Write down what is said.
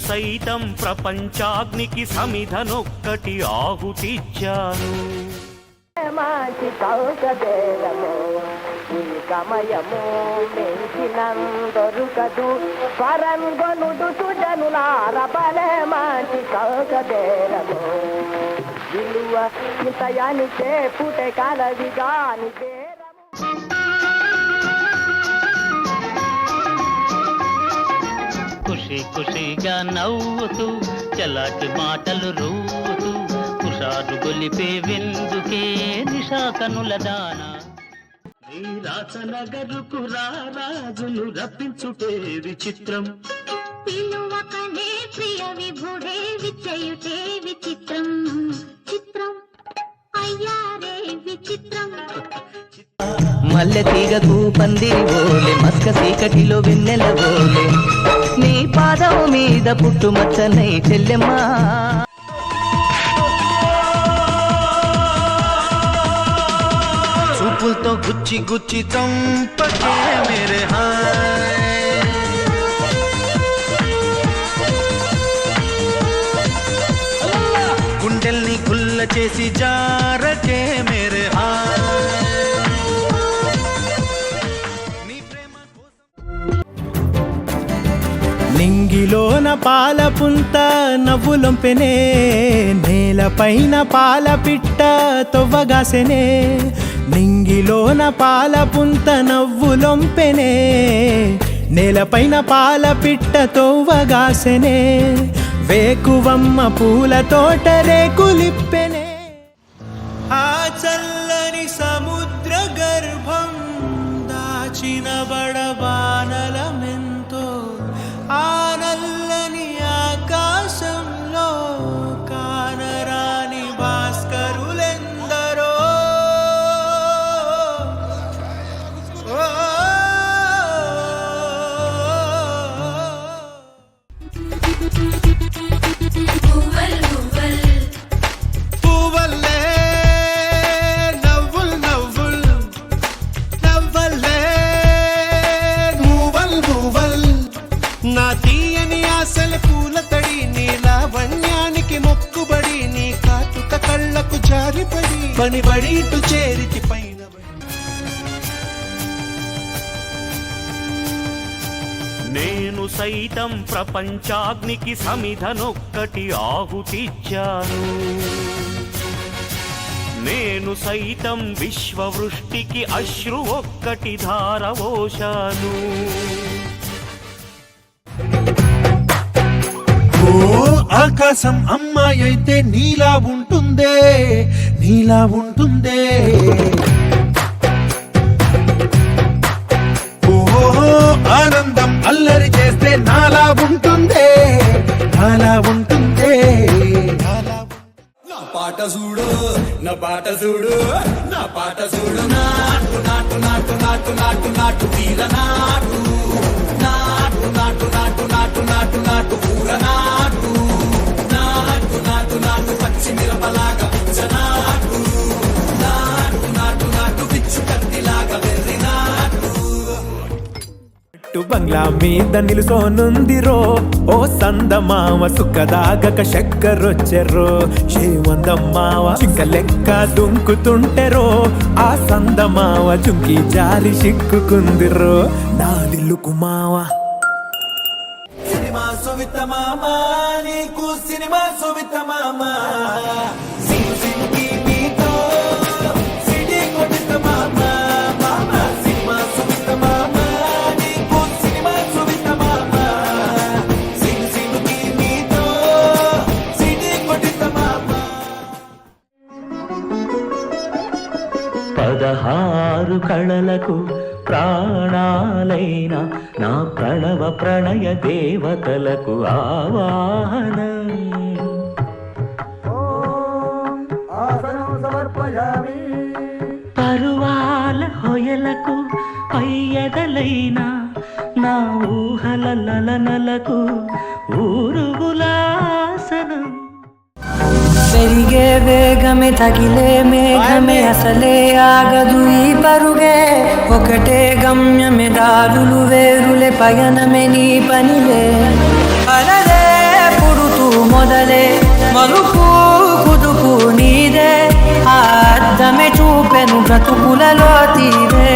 సైతం ప్రపంచాగ్నికి సమిధనొక్కటి ఆహుతిచ్చాను. మాటి కౌకదేరము ఈ సమయము మించినందొరుకదు పరంగొనుడు సుజనులార బలే మాటి కౌకదేరము విలువ ఇంతయానికే పుటే కలవి గాని ఖుషి ఖుషిగా నవ్వుతూ చలాకి మాటలు రూతూ కుషారు గొలిపే విందుకే నిషా కనుల దాన రాచనగరుకు రాజును రప్పించుటే విచిత్రం పిలువకనే ప్రియ విభుడే విచయుటే విచిత్రం చిత్రం అయ్యారే విచిత్రం. మల్లె తీగకు పందిరి ఓలే మస్క చీకటిలో వెన్నెల ఓలే నీ పాదం మీద పుట్టుమచ్చనై చెల్లెమ్మా. చూపులతో గుచ్చి గుచ్చి చంపకే మేరే హాయ్ గుండెల్ని గుల్ల చేసి జారకే మేరే హాయ్ నీ ప్రేమ నింగిలోన పాల పుంత నవ్వులొంపెనే నేలపైన పాల పిట్ట తొవ్వగాసెనే నింగిలోన పాల పుంత నవ్వులొంపెనే నేలపైన పాల పిట్ట తొవ్వగాసెనే వేకువమ్మ పూల తోట రేకులిప్పెనే ఆ చల్లని సముద్ర గర్భం దాచిన బడబానలమెంతో ఆ నల్లని ఆకాశంలో కానరాని భాస్కరులెందరో పువ్వల్లే నవ్వుల్ నవ్వుల్ నవ్వల్లే మూవల్ మూవల్ నా తీయని ఆశల పూల తడి నీ లావణ్యానికి మొక్కుబడి నీ కాటుక కళ్ళకు జారిపడి పనిబడి ఇటు చేరితి పైన నేను సైతం ప్రపంచాగ్నికి సమిధనొక్కటి ఆహుతిచ్చాను. నేను సైతం విశ్వవృష్టికి అశ్రు ఒక్కటి ధారవోశాను. ఓ ఆకాశం అమ్మాయి అయితే నీలా ఉంటుందే నీలా ఉంటుందే ఓ ఆనందం అల్లరి చేస్తే నాలా ఉంటుందే నాలా ఉంటుందే నా పాట చూడు నా పాట చూడు నా పాట చూడు నాటు నాటు నాటు నాటు నాటు నాటు వీర నాటు నాటు నాటు నాటు నాటు నాటు నాటు ఊర నాటు నాటు నాటు నాటు పచ్చి మిరపలాగా నాటు నాటు నాటు నాటు పిచ్చు కత్తిలాగా వెర్రి నాటు బంగ్లా మీద నిలుసోనుందిరో ఓ సందమావ సుఖదాగక చక్కరొచ్చెర్రో శ్రీమందమ్మావ చింక లెక్క దుంకుతుంటెరో ఆ సందమావ చుంకి జారి సిక్కుకుందిరో నా దిల్లుకు మావ సినిమా సువిత మామ నీకు సినిమా సువిత మామ పదహారు కళలకు ప్రాణాలైన నా ప్రణవ ప్రణయ దేవతలకు ఆవాహనం పరువాల హొయలకు పయ్యదలైన నా ఊహల లలనలకు ఊరుగులాసనం పెరిగే వేగమే తగిలే మేఘమే అసలే ఆగదు ఈ పరుగే ఒకటే గమ్యమే దారులు వేరులే పయనమే నీ పనిలే అలరే మొదలే మలుపు కుదుపు నీదే ఆ అద్దమే చూపెను బ్రతుకులలో తీరే